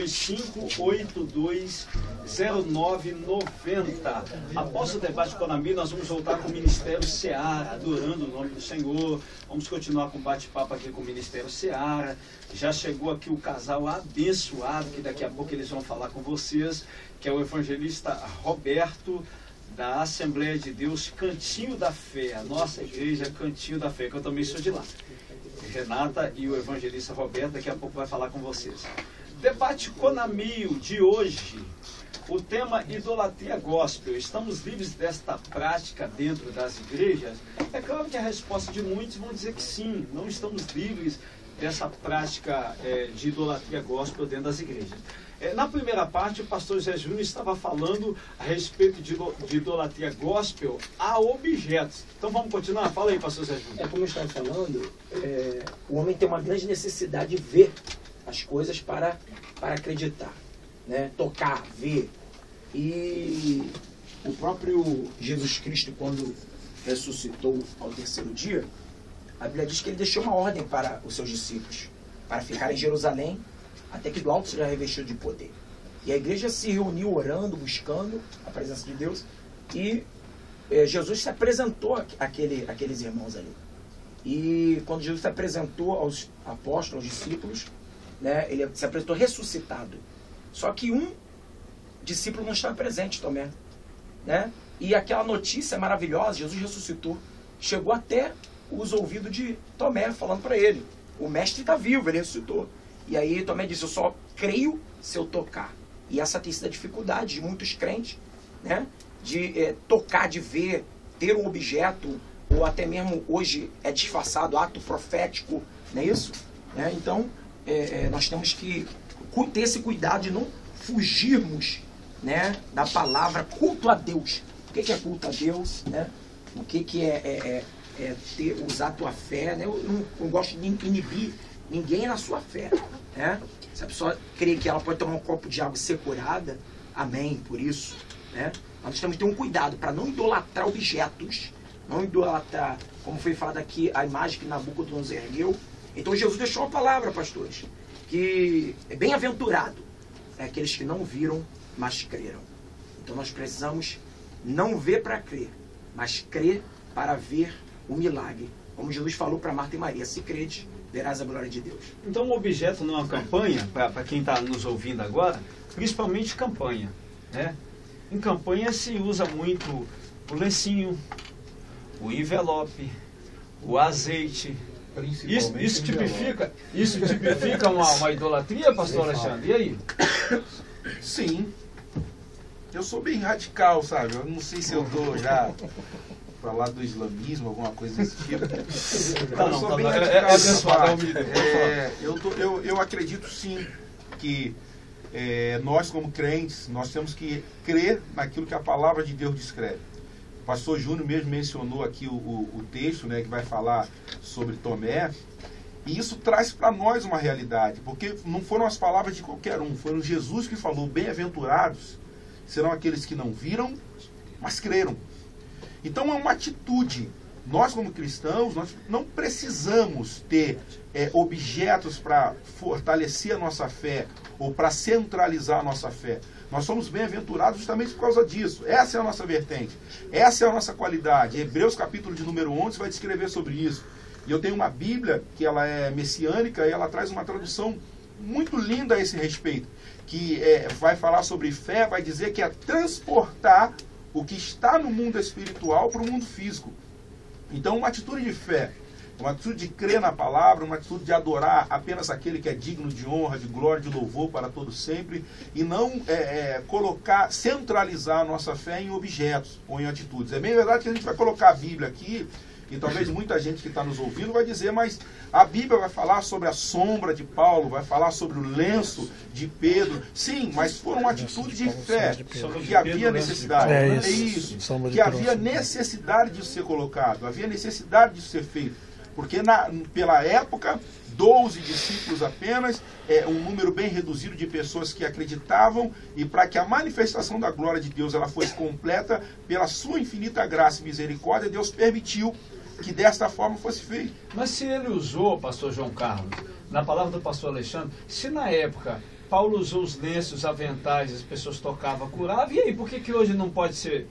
925820990. Após o debate com a Nami, nós vamos voltar com o Ministério Seara, adorando o nome do Senhor. Vamos continuar com o bate-papo aqui com o Ministério Seara. Já chegou aqui o casal abençoado, que daqui a pouco eles vão falar com vocês, que é o evangelista Roberto, da Assembleia de Deus Cantinho da Fé, a nossa igreja Cantinho da Fé, que eu também sou de lá. Renata e o evangelista Roberto daqui a pouco vai falar com vocês. Debate Conamio de hoje, o tema idolatria gospel. Estamos livres desta prática dentro das igrejas? É claro que a resposta de muitos vão dizer que sim, não estamos livres dessa prática de idolatria gospel dentro das igrejas. Na primeira parte, o pastor Zé Júnior estava falando a respeito de idolatria gospel a objetos. Então vamos continuar? Fala aí, pastor Zé Júnior. Como eu estava falando, o homem tem uma grande necessidade de ver as coisas para acreditar, né? Tocar, ver. E o próprio Jesus Cristo, quando ressuscitou ao terceiro dia, a Bíblia diz que ele deixou uma ordem para os seus discípulos, para ficar em Jerusalém, até que do alto seja revestido de poder. E a igreja se reuniu orando, buscando a presença de Deus, e Jesus se apresentou àqueles irmãos ali. E quando Jesus se apresentou aos apóstolos, aos discípulos, né, ele se apresentou ressuscitado. Só que um discípulo não estava presente, Tomé. Né? E aquela notícia maravilhosa, Jesus ressuscitou, chegou até os ouvidos de Tomé, falando para ele: o mestre está vivo, ele ressuscitou. E aí Tomé disse: eu só creio se eu tocar. E essa tem sido a dificuldade de muitos crentes, né? De tocar, de ver, ter um objeto, ou até mesmo hoje é disfarçado, ato profético, não é isso? Né? Então, nós temos que ter esse cuidado de não fugirmos, né, da palavra culto a Deus. O que é culto a Deus? Né? O que é usar a tua fé? Né? Eu não gosto de inibir ninguém na sua fé. Né? Se a pessoa crê que ela pode tomar um copo de água e ser curada, amém, por isso. Né? Nós temos que ter um cuidado para não idolatrar objetos, não idolatrar, como foi falado aqui, a imagem que Nabucodonosor ergueu. Então Jesus deixou uma palavra, pastores, que é bem-aventurado aqueles que não viram, mas creram. Então nós precisamos não ver para crer, mas crer para ver o milagre. Como Jesus falou para Marta e Maria: se crede, verás a glória de Deus. Então o objeto numa campanha, para quem está nos ouvindo agora, principalmente campanha, né? Em campanha se usa muito o lencinho, o envelope, o azeite. Isso tipifica uma idolatria, pastor Alexandre? E aí? Sim. Eu sou bem radical, sabe? Eu não sei se eu estou já para lá do islamismo, alguma coisa desse tipo. Eu sou bem radical. Eu acredito sim que nós, como crentes, nós temos que crer naquilo que a palavra de Deus descreve. O pastor Júnior mesmo mencionou aqui o texto, né, que vai falar sobre Tomé, e isso traz para nós uma realidade, porque não foram as palavras de qualquer um, foram Jesus que falou: bem-aventurados serão aqueles que não viram, mas creram. Então é uma atitude. Nós, como cristãos, nós não precisamos ter objetos para fortalecer a nossa fé ou para centralizar a nossa fé. Nós somos bem-aventurados justamente por causa disso. Essa é a nossa vertente. Essa é a nossa qualidade. Hebreus capítulo de número 11 vai descrever sobre isso. E eu tenho uma Bíblia que ela é messiânica e ela traz uma tradução muito linda a esse respeito. Que vai falar sobre fé, vai dizer que é transportar o que está no mundo espiritual para o mundo físico. Então, uma atitude de fé, uma atitude de crer na palavra, uma atitude de adorar apenas aquele que é digno de honra, de glória, de louvor para todos sempre, e não centralizar a nossa fé em objetos ou em atitudes. É bem verdade que a gente vai colocar a Bíblia aqui, e talvez muita gente que está nos ouvindo vai dizer: mas a Bíblia vai falar sobre a sombra de Paulo, vai falar sobre o lenço de Pedro. Sim, mas foram atitudes de fé, que havia necessidade. É isso, que havia necessidade de ser colocado, havia necessidade de ser feito. Porque pela época, 12 discípulos apenas, um número bem reduzido de pessoas que acreditavam, e para que a manifestação da glória de Deus ela fosse completa, pela sua infinita graça e misericórdia, Deus permitiu que desta forma fosse feito. Mas se ele usou, pastor João Carlos, na palavra do pastor Alexandre, se na época Paulo usou os lenços, aventais, as pessoas tocavam, curavam. E aí, por que hoje não pode ser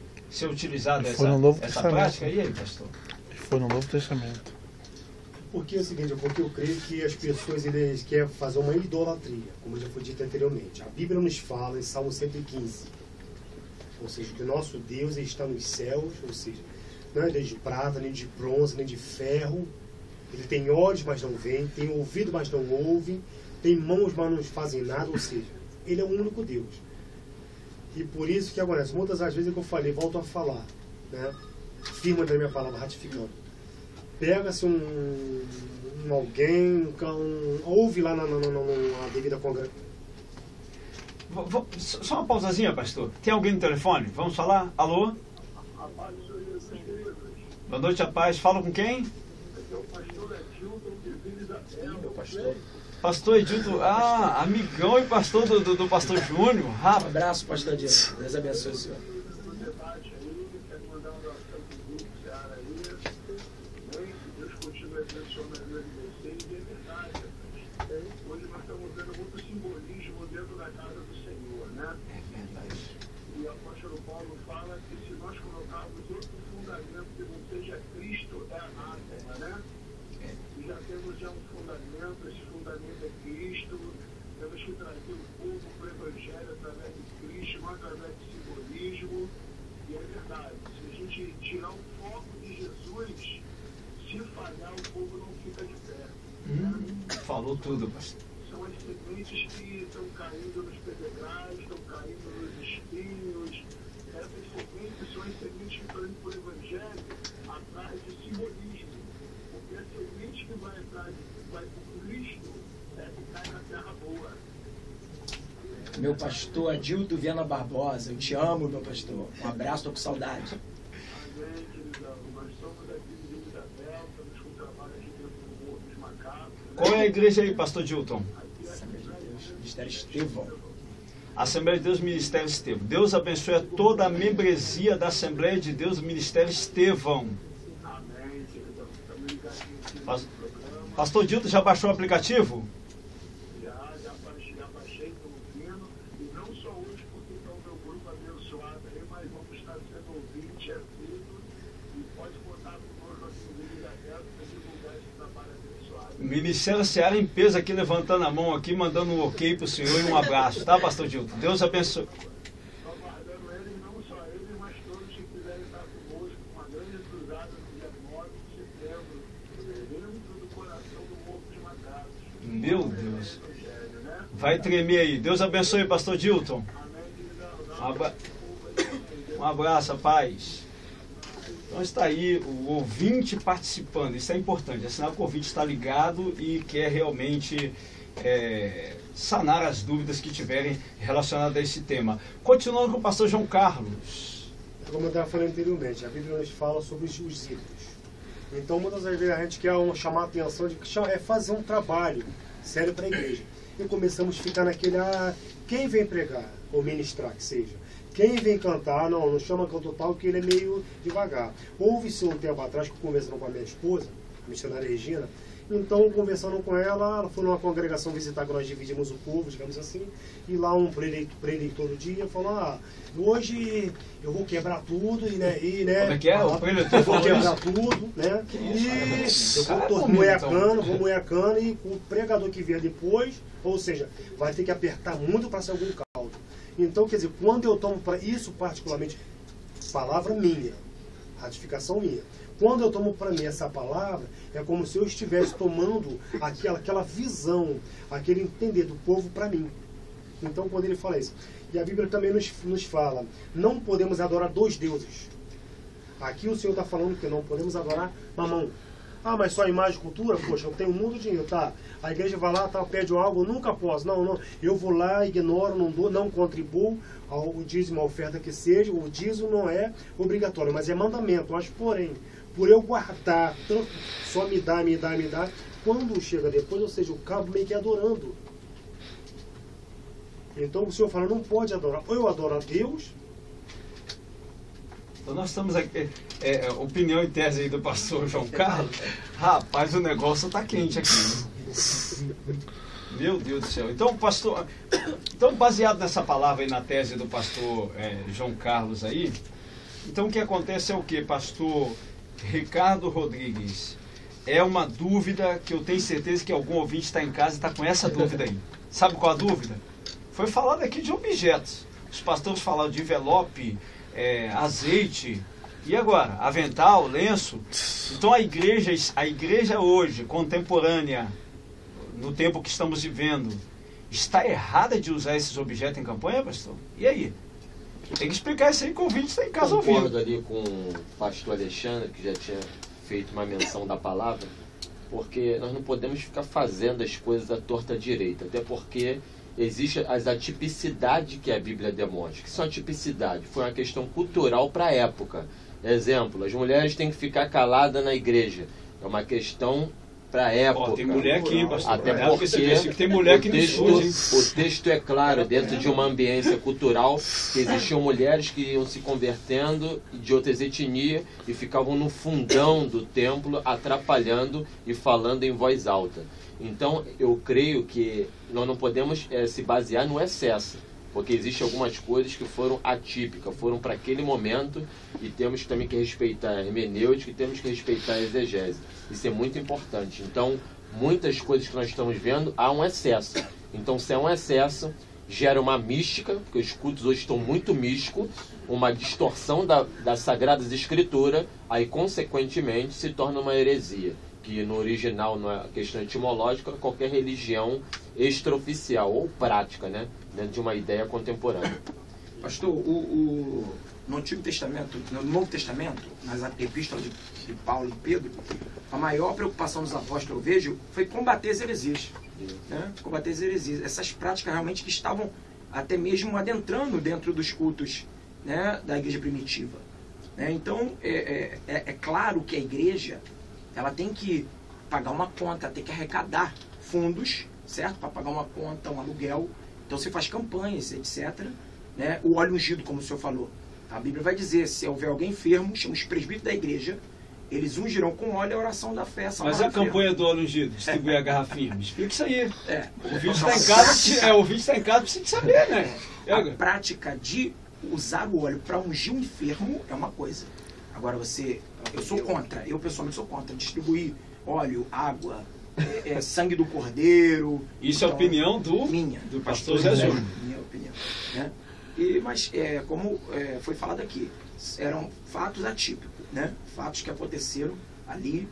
utilizada essa prática? E aí, pastor? Foi no Novo Testamento. Porque é o seguinte, porque eu creio que as pessoas eles querem fazer uma idolatria, como já foi dito anteriormente. A Bíblia nos fala em Salmo 115, ou seja, que o nosso Deus está nos céus, ou seja, não é Deus de prata, nem de bronze, nem de ferro. Ele tem olhos, mas não vê, tem ouvido, mas não ouve, tem mãos, mas não fazem nada, ou seja, Ele é o único Deus. E por isso que agora, muitas das vezes que eu falei, volto a falar, né? Firma da minha palavra, ratificando. Pega-se alguém, ouve lá na devida congregação. Só uma pausazinha, pastor. Tem alguém no telefone? Vamos falar? Alô? Boa noite, a paz. Fala com quem? Pastor Edilton, amigão e pastor do pastor Júnior. Um abraço, pastor Edilton. Deus abençoe o senhor. Hoje nós estamos vendo muito simbolismo dentro da casa do Senhor, né? E o apóstolo Paulo fala que se nós colocarmos outro fundamento que não seja Cristo, é anátema, né? E já temos um fundamento, esse fundamento é Cristo. Temos que trazer o povo para o Evangelho através de Cristo, não através de simbolismo. E é verdade, se a gente tirar o foco de Jesus, se falhar, o povo não fica de pé. Falou tudo, pastor. São as sementes que estão caindo nos pedregais, estão caindo nos espinhos. Essas sementes são as sementes que estão indo para o Evangelho atrás de simbolismo. Porque a semente que vai atrás, vai para o Cristo, é que cai na terra boa. Meu pastor Adilto Viana Barbosa, eu te amo, meu pastor. Um abraço, tô com saudade. Amém, queridão. Nós somos aqui de Vida Bela, estamos com trabalho aqui dentro do Morro dos Macacos. Qual é a igreja aí, pastor Dilton? Assembleia de Deus, Ministério Estevão. Assembleia de Deus, Ministério Estevão. Deus abençoe a toda a membresia da Assembleia de Deus, Ministério Estevão. Amém, queridão. Estamos ligadinhos. Pastor Dilton, já baixou o aplicativo? Já baixei, estou ouvindo. E não só hoje, porque está o meu grupo abençoado aí, mas vamos estar sendo ouvinte, assíduo. E pode contar conosco aqui no vídeo da Terra para divulgar esse trabalho abençoado. Ministério Seara em peso aqui, levantando a mão aqui, mandando um ok para o senhor e um abraço, tá, pastor Dilton? Deus abençoe. Estou aguardando ele, não só ele, mas todos que quiserem estar conosco, uma grande cruzada no dia 9 de setembro, dentro do coração do Morro dos Macacos. Meu Deus. Vai tremer aí. Deus abençoe, pastor Dilton. Um abraço, paz. Então está aí o ouvinte participando. Isso é importante. É sinal que o ouvinte está ligado e quer realmente sanar as dúvidas que tiverem relacionadas a esse tema. Continuando com o pastor João Carlos. Como eu estava falando anteriormente, a Bíblia nos fala sobre os ídolos. Então, muitas das vezes a gente quer chamar a atenção de fazer um trabalho sério para a igreja. E começamos a ficar naquele, quem vem pregar ou ministrar, que seja. Quem vem cantar, não chama cantor tal, que ele é meio devagar. Houve-se um tempo atrás, que conversando com a minha esposa, a missionária Regina, então, conversando com ela foi numa congregação visitar, que nós dividimos o povo, digamos assim, e lá um preletor do dia falou, hoje eu vou quebrar tudo, Como é que é? O preletor vou quebrar tudo, né? E eu vou moer a cana, e o pregador que vier depois, ou seja, vai ter que apertar muito para ser algum caldo. Então, quer dizer, quando eu tomo para isso, particularmente, palavra minha, ratificação minha, quando eu tomo para mim essa palavra, é como se eu estivesse tomando aquela visão, aquele entender do povo para mim. Então, quando ele fala isso. E a Bíblia também nos fala, não podemos adorar dois deuses. Aqui o Senhor está falando que não podemos adorar mamão. Mas só imagem e cultura? Poxa, eu tenho muito dinheiro, tá? A igreja vai lá, pede algo, eu nunca posso. Não. Eu vou lá, ignoro, não dou, não contribuo ao dízimo, a oferta que seja. O dízimo não é obrigatório, mas é mandamento. Mas, porém, por eu guardar, só me dá, quando chega depois, ou seja, o cabo meio que adorando. Então o Senhor fala, não pode adorar. Ou eu adoro a Deus. Então nós estamos aqui, opinião e tese aí do pastor João Carlos. Rapaz, o negócio está quente aqui. Meu Deus do céu. Então, pastor, baseado nessa palavra aí, na tese do pastor João Carlos aí, então o que acontece é o que, pastor Ricardo Rodrigues? É uma dúvida que eu tenho certeza que algum ouvinte está em casa e está com essa dúvida aí. Sabe qual a dúvida? Foi falado aqui de objetos. Os pastores falaram de envelope, azeite, e agora? Avental, lenço. Então a igreja hoje, contemporânea, no tempo que estamos vivendo, está errada de usar esses objetos em campanha, pastor? E aí? Tem que explicar isso aí que o ouvinte está em casa ouvindo. Concordo ali com o pastor Alexandre, que já tinha feito uma menção da palavra, porque nós não podemos ficar fazendo as coisas à torta direita, até porque existe as atipicidades que a Bíblia demonstra. Que são atipicidade? Foi uma questão cultural para a época. Exemplo, as mulheres têm que ficar caladas na igreja. É uma questão para a época. Tem mulher aqui, pastor. Até porque tem mulher que o texto é claro, dentro de uma ambiência cultural, que existiam mulheres que iam se convertendo de outras etnias e ficavam no fundão do templo, atrapalhando e falando em voz alta. Então, eu creio que nós não podemos se basear no excesso, porque existem algumas coisas que foram atípicas, foram para aquele momento, e temos também que respeitar a hermenêutica e temos que respeitar a exegese. Isso é muito importante. Então, muitas coisas que nós estamos vendo, há um excesso. Então, se é um excesso, gera uma mística, porque os cultos hoje estão muito místicos, uma distorção das Sagradas Escrituras, aí, consequentemente, se torna uma heresia. Que no original, na questão etimológica, qualquer religião extraoficial ou prática, né? Dentro de uma ideia contemporânea. Pastor, no Antigo Testamento, no Novo Testamento, nas epístolas de Paulo e Pedro, a maior preocupação dos apóstolos, eu vejo, foi combater as heresias. Né? Combater as heresias. Essas práticas realmente que estavam até mesmo adentrando dentro dos cultos, né, da igreja primitiva. Né? Então, é claro que a igreja ela tem que pagar uma conta, tem que arrecadar fundos, certo? Para pagar uma conta, um aluguel. Então você faz campanhas, etc. Né? O óleo ungido, como o senhor falou. A Bíblia vai dizer, se houver alguém enfermo, chama os presbíteros da igreja, eles ungirão com óleo a oração da fé. Mas a campanha do óleo ungido, distribuir a garrafinha, me explica isso aí. O ouvinte está em casa, o ouvinte está em casa, precisa saber, né? A prática de usar o óleo para ungir um enfermo é uma coisa. Agora eu sou contra, eu pessoalmente sou contra distribuir óleo, água, sangue do cordeiro. Isso é a opinião do pastor Jesus. Minha opinião. Né? Mas, como foi falado aqui, eram fatos atípicos, né? Fatos que aconteceram ali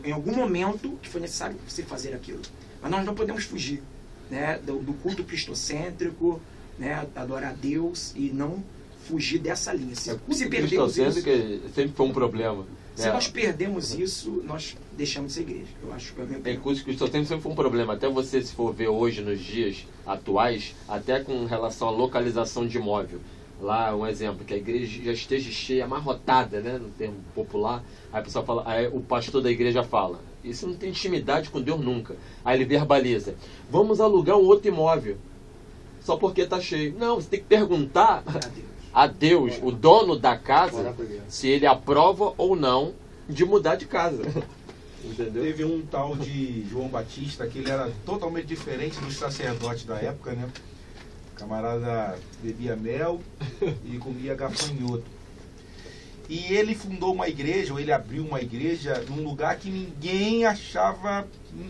em algum momento que foi necessário se fazer aquilo. Mas nós não podemos fugir, né, do culto cristocêntrico, né, adorar a Deus e não fugir dessa linha. Se perdermos isso, que sempre foi um problema. Se nós perdemos isso, nós deixamos de ser igreja. Eu acho que tem culto cristocêntrico sempre foi um problema. Até você, se for ver hoje, nos dias atuais, até com relação à localização de imóvel. Lá, um exemplo, que a igreja já esteja cheia, amarrotada, né, no termo popular. Aí a pessoa fala, aí o pastor da igreja fala, isso não tem intimidade com Deus nunca. Aí ele verbaliza, vamos alugar um outro imóvel, só porque está cheio. Não, você tem que perguntar a Deus, o dono da casa, se ele aprova ou não de mudar de casa. Entendeu? Teve um tal de João Batista, que ele era totalmente diferente dos sacerdotes da época, né? O camarada bebia mel e comia gafanhoto. E ele fundou uma igreja, ou ele abriu uma igreja num lugar que ninguém achava,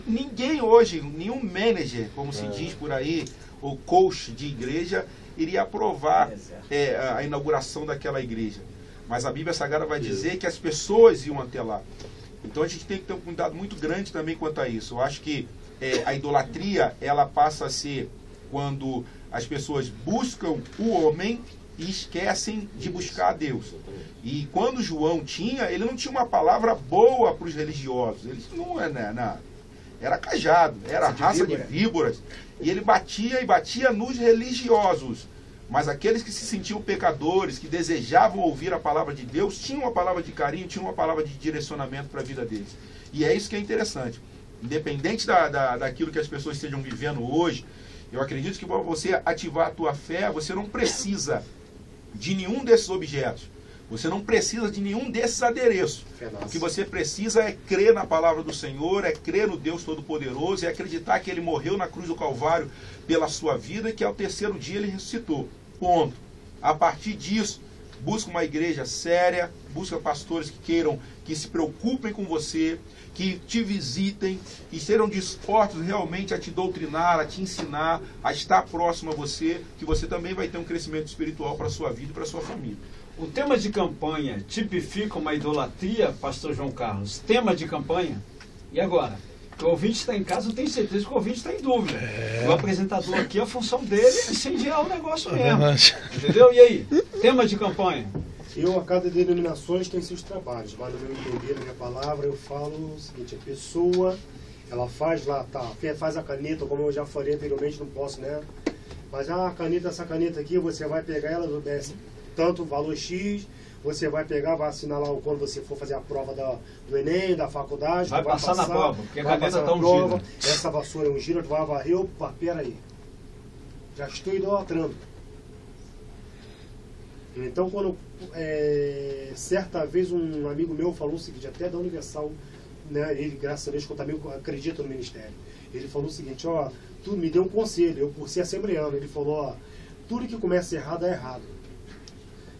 ninguém hoje, nenhum manager, como se diz por aí, ou coach de igreja, iria aprovar a inauguração daquela igreja. Mas a Bíblia Sagrada vai dizer que as pessoas iam até lá. Então a gente tem que ter um cuidado muito grande também quanto a isso. Eu acho que a idolatria, ela passa a ser quando as pessoas buscam o homem e esquecem de buscar a Deus. E quando João ele não tinha uma palavra boa para os religiosos. Ele não era cajado, era raça de víboras. E ele batia e batia nos religiosos. Mas aqueles que se sentiam pecadores, que desejavam ouvir a palavra de Deus, tinham uma palavra de carinho, tinham uma palavra de direcionamento para a vida deles. E é isso que é interessante. Independente daquilo que as pessoas estejam vivendo hoje, eu acredito que para você ativar a tua fé, você não precisa de nenhum desses objetos. Você não precisa de nenhum desses adereços. Nossa. O que você precisa é crer na palavra do Senhor, é crer no Deus Todo-Poderoso, é acreditar que Ele morreu na cruz do Calvário pela sua vida e que ao terceiro dia Ele ressuscitou. Ponto. A partir disso, busca uma igreja séria, busca pastores que queiram, que se preocupem com você, que te visitem, que estejam dispostos realmente a te doutrinar, a te ensinar, a estar próximo a você, que você também vai ter um crescimento espiritual para a sua vida e para a sua família. O tema de campanha tipifica uma idolatria, pastor João Carlos? Tema de campanha? E agora? O ouvinte está em casa, eu tenho certeza que o ouvinte está em dúvida. O apresentador aqui, a função dele é incendiar o negócio mesmo. Entendeu? E aí? Tema de campanha? Eu, a cada denominações tem seus trabalhos, mas no meu entender, na minha palavra, eu falo o seguinte: a pessoa, ela faz lá, tá, faz a caneta, como eu já falei anteriormente, não posso, né? Mas a caneta, essa caneta aqui, você vai pegar ela, tanto valor X, você vai pegar, vai assinar lá quando você for fazer a prova do Enem, da faculdade. Vai passar na prova, porque a caneta está ungida. Essa vassoura é ungida, tu vai varrer, opa, peraí. Já estou idolatrando. Então, quando certa vez um amigo meu falou o seguinte, até da Universal, né, ele, graças a Deus, que eu também acredito no ministério, ele falou o seguinte, ó, tu me deu um conselho, eu por ser assembleano, ele falou, ó, tudo que começa errado é errado.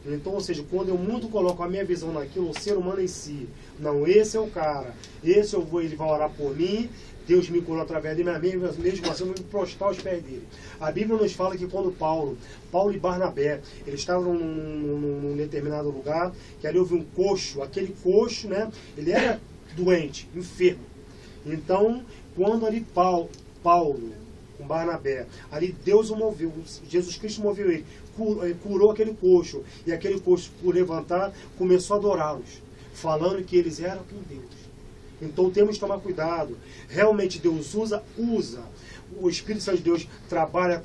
Então, ou seja, quando eu muito coloco a minha visão naquilo, o ser humano em si, não, esse é o cara, esse eu vou, ele vai orar por mim, Deus me curou através de minha mesmo assim eu vou me prostrar aos pés dele. A Bíblia nos fala que quando Paulo e Barnabé, eles estavam num determinado lugar, que ali houve um coxo, aquele coxo, né, ele era doente, enfermo. Então, quando ali Paulo com Barnabé, ali Deus o moveu, Jesus Cristo moveu ele, curou aquele coxo, e aquele coxo, por levantar, começou a adorá-los, falando que eles eram com Deus. Então temos que tomar cuidado. Realmente Deus usa. O Espírito Santo de Deus trabalha,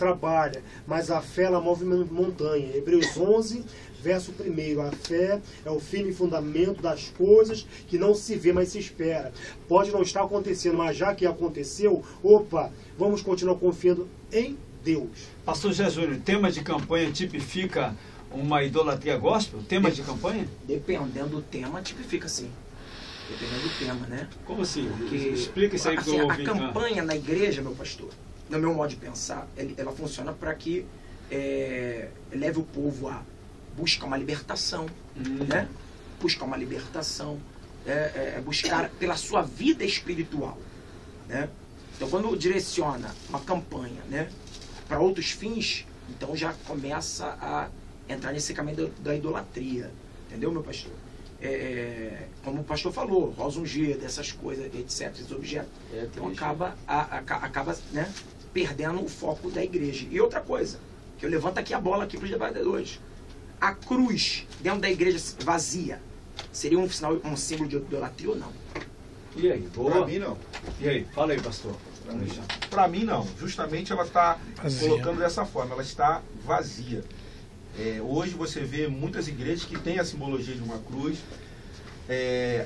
mas a fé ela move montanha. Hebreus 11, verso 1. A fé é o firme fundamento das coisas que não se vê, mas se espera. Pode não estar acontecendo, mas já que aconteceu, vamos continuar confiando em Deus. Pastor Jesus, o tema de campanha tipifica uma idolatria gospel? Tema de campanha? Dependendo do tema, tipifica sim. Dependendo do tema, né? Como assim? Porque, explica isso aí assim, a campanha na igreja, meu pastor, no meu modo de pensar, ela funciona para que leve o povo a buscar uma libertação, né? Buscar uma libertação, buscar pela sua vida espiritual, né? Então, quando direciona uma campanha, né, para outros fins, então já começa a entrar nesse caminho da idolatria, entendeu, meu pastor? Como o pastor falou, rosa ungida, essas coisas, etc, esses objetos. Então acaba né, perdendo o foco da igreja. E outra coisa, que eu levanto aqui a bola aqui para os debatedores. A cruz dentro da igreja vazia seria um símbolo de idolatria ou não? E aí? Boa? Para mim não. E aí? Fala aí, pastor. Para mim não. Justamente ela está colocando dessa forma, ela está vazia. Hoje você vê muitas igrejas que têm a simbologia de uma cruz.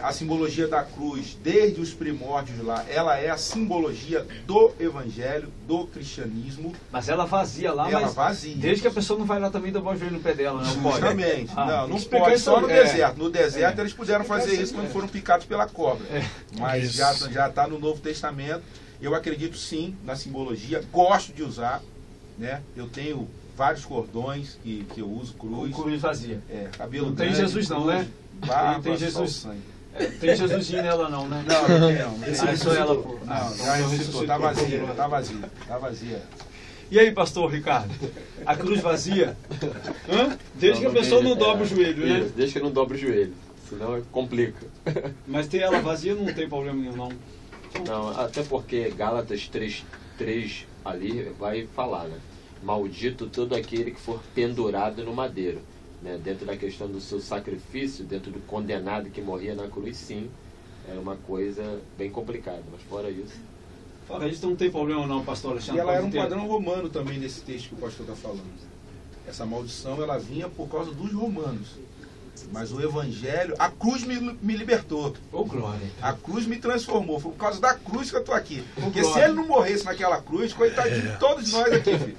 A simbologia da cruz, desde os primórdios lá, ela é a simbologia do evangelho, do cristianismo. Mas ela vazia lá, ela vazia. Desde que a pessoa não vai lá também dar o joelho no pé dela, não pode? Justamente. Não pode, só no deserto. No deserto eles puderam fazer isso quando foram picados pela cobra. Mas já está no Novo Testamento. Eu acredito sim na simbologia, gosto de usar, né? Eu tenho vários cordões que eu uso, cruz. Com cruz vazia. Cabelo não tem Jesus não, né? Barba, tem Jesus. Tem Jesusinho nela não, né? Não. Isso ela, pô. Não, já ressuscitou, tá vazia. E aí, pastor Ricardo? A cruz vazia? Desde que a pessoa não dobra o joelho, né? Isso, desde que não dobra o joelho. Senão complica. Mas ter ela vazia não tem problema nenhum, não. Não, até porque Gálatas 3 ali vai falar, né? Maldito todo aquele que for pendurado no madeiro. Né? Dentro da questão do seu sacrifício, dentro do condenado que morria na cruz, sim, era uma coisa bem complicada. Mas fora isso... Fora isso não tem problema não, pastor Alexandre. E ela era um padrão romano também nesse texto que o pastor está falando. Essa maldição, ela vinha por causa dos romanos. Mas o evangelho, a cruz me libertou. Ô, glória. A cruz me transformou. Foi por causa da cruz que eu estou aqui. Porque se ele não morresse naquela cruz, coitadinho de todos nós aqui, filho.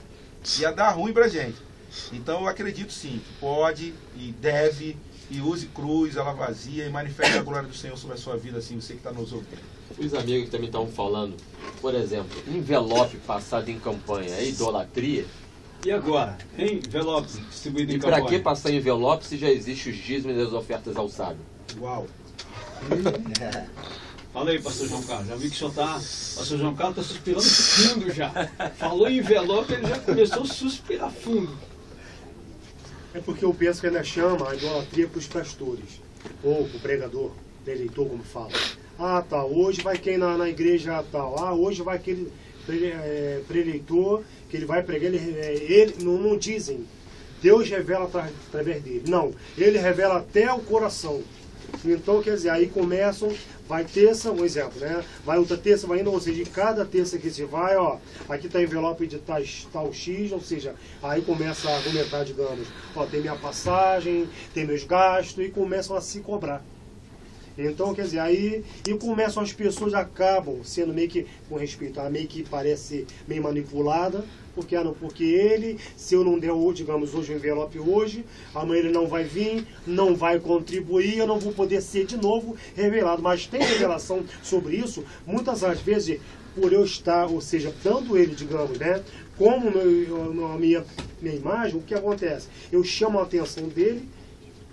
Ia dar ruim pra gente. Então eu acredito sim, que pode e deve e use cruz, ela vazia, e manifeste a glória do Senhor sobre a sua vida, assim, você que está nos ouvindo. Os amigos também estavam falando, por exemplo, envelope passado em campanha é idolatria? E agora? Hein? Envelope distribuído em E campanha. para que passar envelope se já existe os dízimos e as ofertas ao sábio? Uau! Fala aí, pastor João Carlos. Já vi que o senhor tá. Pastor João Carlos está suspirando fundo já. Falou em envelope, ele já começou a suspirar fundo. É porque eu penso que ainda chama a idolatria para os pastores, ou para o pregador, eleitor, como fala. Ah, tá, hoje vai quem na igreja tal. Ah, hoje vai aquele preleitor que ele vai pregar. Ele não dizem, Deus revela através dele. Não, ele revela até o coração. Então, quer dizer, aí começam, vai terça, um exemplo, né? Vai outra terça, vai indo, ou seja, de cada terça que você vai, ó, aqui está envelope de tal X, ou seja, aí começa a argumentar, digamos, ó, tem minha passagem, tem meus gastos, e começam a se cobrar. Então, quer dizer, aí, e começam, as pessoas acabam sendo meio que, com respeito a meio que parece meio manipulada, porque ele, se eu não der, digamos, hoje o envelope hoje, amanhã ele não vai vir, não vai contribuir, eu não vou poder ser de novo revelado. Mas tem revelação sobre isso, muitas das vezes, por eu estar, ou seja, tanto ele, digamos, né, como a minha imagem, o que acontece? Eu chamo a atenção dele,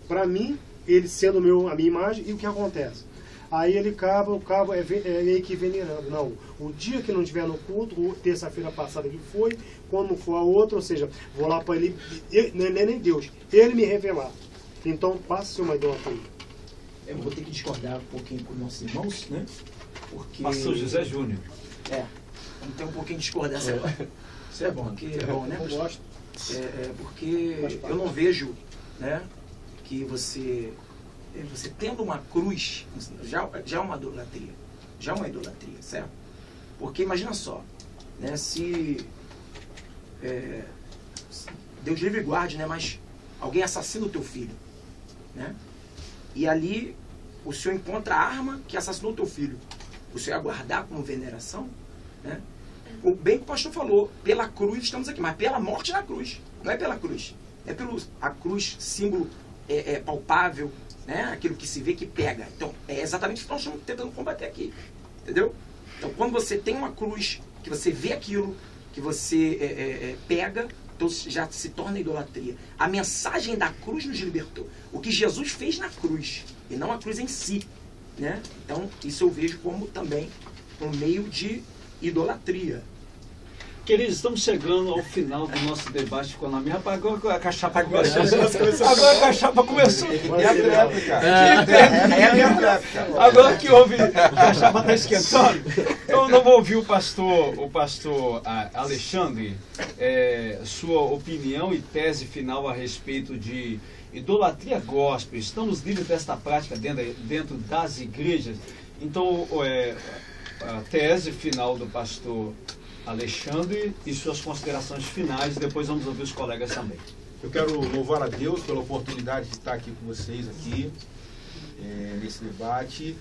para mim, ele sendo a minha imagem, e o que acontece? Aí ele acaba meio que venerando. Não, o dia que não estiver no culto, terça-feira passada que foi, quando for a outra, ou seja, vou lá para ele, não é nem Deus, ele me revelar. Então, passa uma idolatria. Eu vou ter que discordar um pouquinho com nossos irmãos, né? Porque... Pastor José Júnior. Vamos ter um pouquinho de discordância agora. Isso é bom, porque é bom, né? Eu gosto. Porque eu não vejo, né, que você tendo uma cruz, já é uma idolatria. Já é uma idolatria, certo? Porque imagina só, né, se Deus livre e guarde, né, mas alguém assassina o teu filho, né? E ali o Senhor encontra a arma que assassinou o teu filho. O Senhor ia guardar como veneração, né? O bem que o pastor falou, pela cruz estamos aqui, mas pela morte na cruz. Não é pela cruz. É a cruz, símbolo palpável, né? Aquilo que se vê, que pega. Então, é exatamente o que nós estamos tentando combater aqui. Entendeu? Então, quando você tem uma cruz, que você vê aquilo, que você pega, então já se torna idolatria. A mensagem da cruz nos libertou. O que Jesus fez na cruz, e não a cruz em si, né? Então, isso eu vejo como também um meio de idolatria. Queridos, estamos chegando ao final do nosso debate com a minha. Rapaz, agora a cachapa começou. Agora a cachapa começou. Agora que houve, a cachapa está esquentando. Então eu não vou ouvir o pastor Alexandre, sua opinião e tese final a respeito de idolatria gospel. Estamos livres desta prática dentro das igrejas. Então, a tese final do pastor Alexandre e suas considerações finais, depois vamos ouvir os colegas também. Eu quero louvar a Deus pela oportunidade de estar aqui com vocês aqui, nesse debate.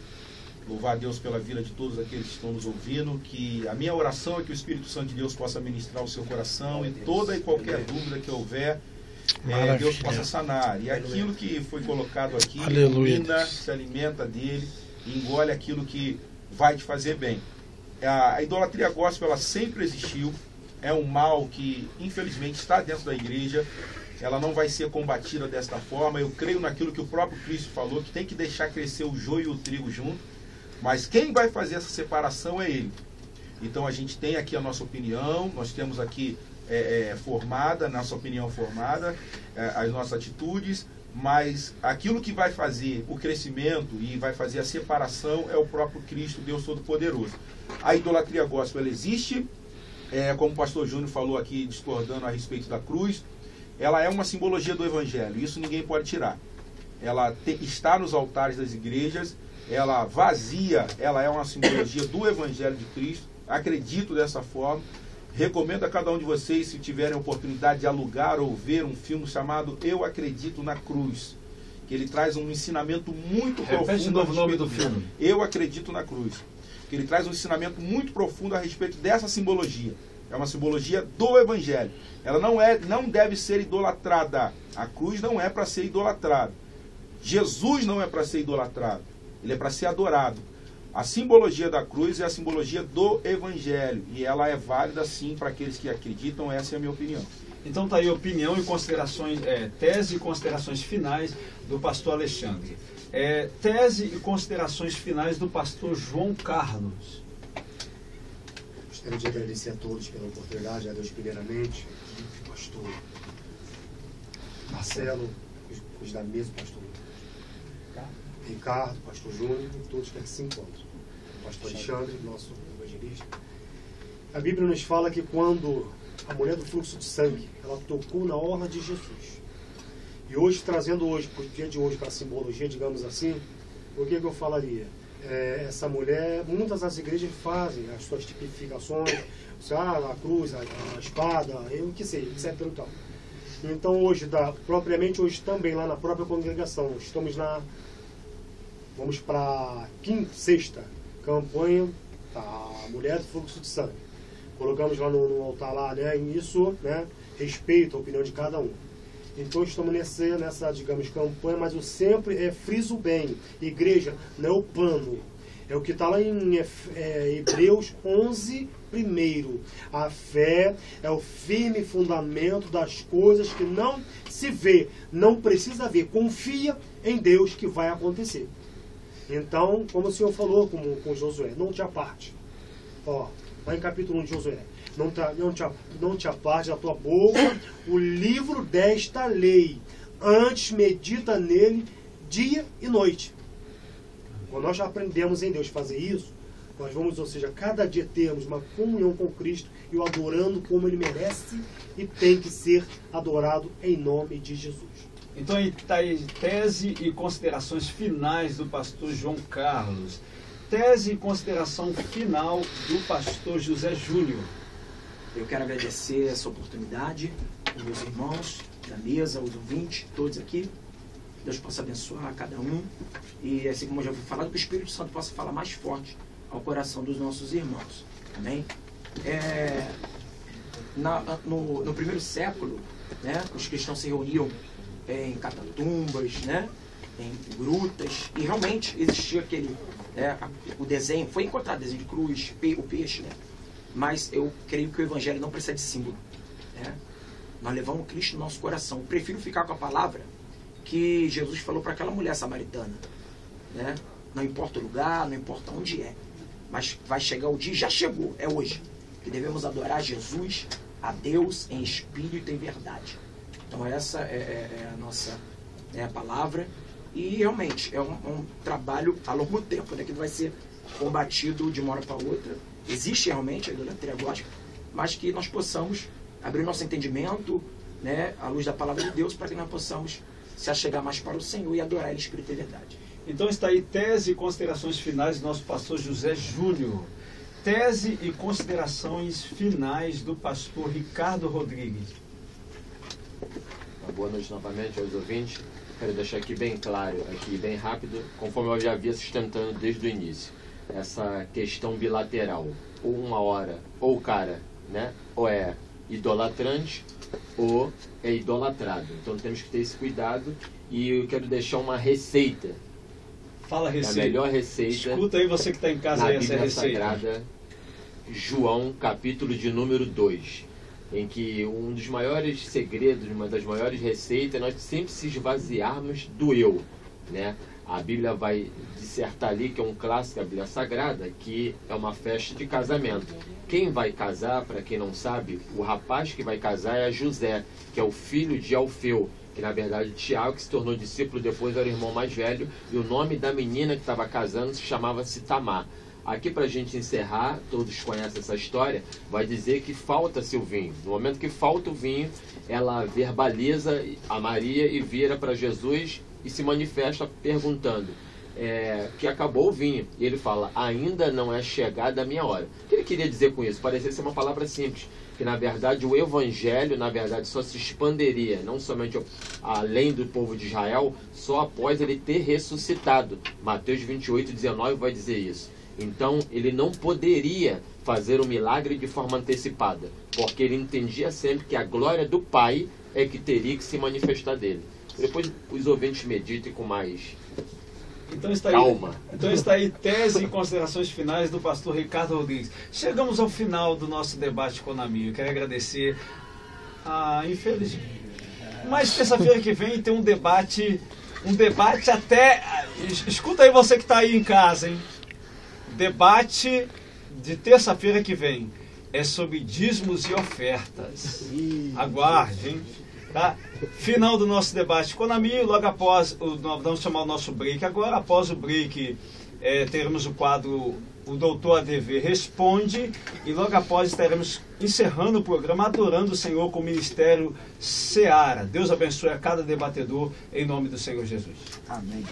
Louvar a Deus pela vida de todos aqueles que estão nos ouvindo, que a minha oração é que o Espírito Santo de Deus possa ministrar o seu coração e toda e qualquer dúvida que houver, Deus possa sanar. E aquilo que foi colocado aqui, ilumina, se alimenta dele e engole aquilo que vai te fazer bem. A idolatria gospel, ela sempre existiu, é um mal que infelizmente está dentro da igreja, ela não vai ser combatida desta forma. Eu creio naquilo que o próprio Cristo falou, que tem que deixar crescer o joio e o trigo junto, mas quem vai fazer essa separação é Ele. Então a gente tem aqui a nossa opinião, nós temos aqui nossa opinião formada, as nossas atitudes, mas aquilo que vai fazer o crescimento e vai fazer a separação é o próprio Cristo, Deus Todo-Poderoso. A idolatria gospel, ela existe, como o pastor Júnior falou aqui, discordando a respeito da cruz, ela é uma simbologia do Evangelho, isso ninguém pode tirar. Ela está nos altares das igrejas, ela vazia, ela é uma simbologia do Evangelho de Cristo, acredito dessa forma. Recomendo a cada um de vocês, se tiverem a oportunidade de alugar ou ver um filme chamado Eu Acredito na Cruz, que ele traz um ensinamento muito profundo. Repete de novo o nome do filme. Eu Acredito na Cruz. Que ele traz um ensinamento muito profundo a respeito dessa simbologia. É uma simbologia do Evangelho. Ela não deve ser idolatrada. A cruz não é para ser idolatrada. Jesus não é para ser idolatrado, ele é para ser adorado. A simbologia da cruz é a simbologia do Evangelho, e ela é válida sim para aqueles que acreditam. Essa é a minha opinião. Então está aí a opinião e considerações, tese e considerações finais do pastor Alexandre. Tese e considerações finais do pastor João Carlos. Gostaria de agradecer a todos pela oportunidade, a Deus primeiramente, pastor Marcelo, os da mesa, pastor Ricardo, pastor Júnior e todos que aqui se encontram. O pastor Alexandre, nosso evangelista. A Bíblia nos fala que quando a mulher do fluxo de sangue, ela tocou na orla de Jesus. E hoje, trazendo hoje, para o dia de hoje, para a simbologia, digamos assim, o que eu falaria? Essa mulher, muitas das igrejas fazem as suas tipificações, a cruz, a espada, o que seja, etc. E tal. Então hoje, propriamente hoje também lá na própria congregação, estamos vamos para a sexta campanha da mulher do fluxo de sangue. Colocamos lá no altar lá, né, e isso, né, respeito a opinião de cada um. Então estamos nessa, digamos, campanha, mas eu sempre friso bem. Igreja não é o pano. É o que está lá em Hebreus 11, primeiro. A fé é o firme fundamento das coisas que não se vê, não precisa ver. Confia em Deus que vai acontecer. Então, como o Senhor falou com Josué, não te aparte. Lá em capítulo 1 de Josué. Não te aparte da tua boca o livro desta lei. Antes medita nele dia e noite. Quando nós já aprendemos em Deus fazer isso, nós vamos, ou seja, cada dia termos uma comunhão com Cristo e o adorando como ele merece e tem que ser adorado em nome de Jesus. Então aí está aí tese e considerações finais do pastor João Carlos. Tese e consideração final do pastor José Júnior. Eu quero agradecer essa oportunidade, os meus irmãos da mesa, os ouvintes, todos aqui. Deus possa abençoar cada um. E assim como eu já fui falado, que o Espírito Santo possa falar mais forte ao coração dos nossos irmãos. Amém? No primeiro século, né, os cristãos se reuniam em catatumbas, né, em grutas, e realmente existia o desenho, foi encontrado desenho de cruz, o peixe, né? Mas eu creio que o Evangelho não precisa de símbolo, né? Nós levamos Cristo no nosso coração. Eu prefiro ficar com a palavra que Jesus falou para aquela mulher samaritana, né? Não importa o lugar, não importa onde é, mas vai chegar o dia, já chegou, é hoje, que devemos adorar Jesus, a Deus em espírito e em verdade. Então essa é a nossa palavra, e realmente é um trabalho a longo tempo, né, que não vai ser combatido de uma hora para outra. Existe realmente a idolatria gospel, mas que nós possamos abrir nosso entendimento, né, à luz da palavra de Deus, para que nós possamos se achegar mais para o Senhor e adorar Ele em espírito e verdade. Então está aí tese e considerações finais do nosso pastor José Júnior. Tese e considerações finais do pastor Ricardo Rodrigues. Boa noite novamente aos ouvintes. Quero deixar aqui bem claro, bem rápido, conforme eu já havia sustentando desde o início, essa questão bilateral. Ou uma hora, ou o cara, né, ou é idolatrante, ou é idolatrado. Então temos que ter esse cuidado, e eu quero deixar uma receita. Fala a receita. A melhor receita. Escuta aí você que está em casa, na aí essa Bíblia receita. Sagrada, João, capítulo de número 2. Em que um dos maiores segredos, uma das maiores receitas, é nós sempre se esvaziarmos do eu, né? A Bíblia vai dissertar ali, que é um clássico da Bíblia Sagrada, que é uma festa de casamento. Quem vai casar, para quem não sabe, o rapaz que vai casar é José, que é o filho de Alfeu, que na verdade Tiago, que se tornou discípulo depois, era o irmão mais velho, e o nome da menina que estava casando se chamava-se Tamar. Aqui, para a gente encerrar, todos conhecem essa história, vai dizer que falta-se o vinho. No momento que falta o vinho, ela verbaliza a Maria e vira para Jesus e se manifesta perguntando que acabou o vinho. E ele fala, ainda não é chegada a minha hora. O que ele queria dizer com isso? Parecia ser uma palavra simples, que na verdade o Evangelho, na verdade, só se expanderia, não somente além do povo de Israel, só após ele ter ressuscitado. Mateus 28, 19 vai dizer isso. Então, ele não poderia fazer o milagre de forma antecipada, porque ele entendia sempre que a glória do Pai é que teria que se manifestar dele. Depois os ouvintes meditem com mais Então está aí, calma. Então está aí tese e considerações finais do pastor Ricardo Rodrigues. Chegamos ao final do nosso debate Conami. Eu quero agradecer a infelizmente. Mas terça-feira que vem tem um debate até... Escuta aí você que está aí em casa, hein? Debate de terça-feira que vem é sobre dízimos e ofertas. Aguarde, hein? Tá? Final do nosso debate Conami, logo após, vamos chamar o nosso break agora. Após o break, teremos o quadro O Doutor ADV Responde, e logo após estaremos encerrando o programa Adorando o Senhor com o Ministério Seara. Deus abençoe a cada debatedor, em nome do Senhor Jesus. Amém.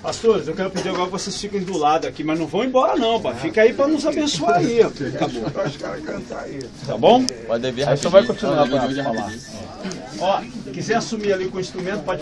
Pastores, eu quero pedir agora que vocês fiquem do lado aqui, mas não vão embora não, pá. Fica aí para nos abençoar aí. Acabou. Tá bom? Pode vir. Aí só vai continuar para falar. Ó, quiser assumir ali com o instrumento, pode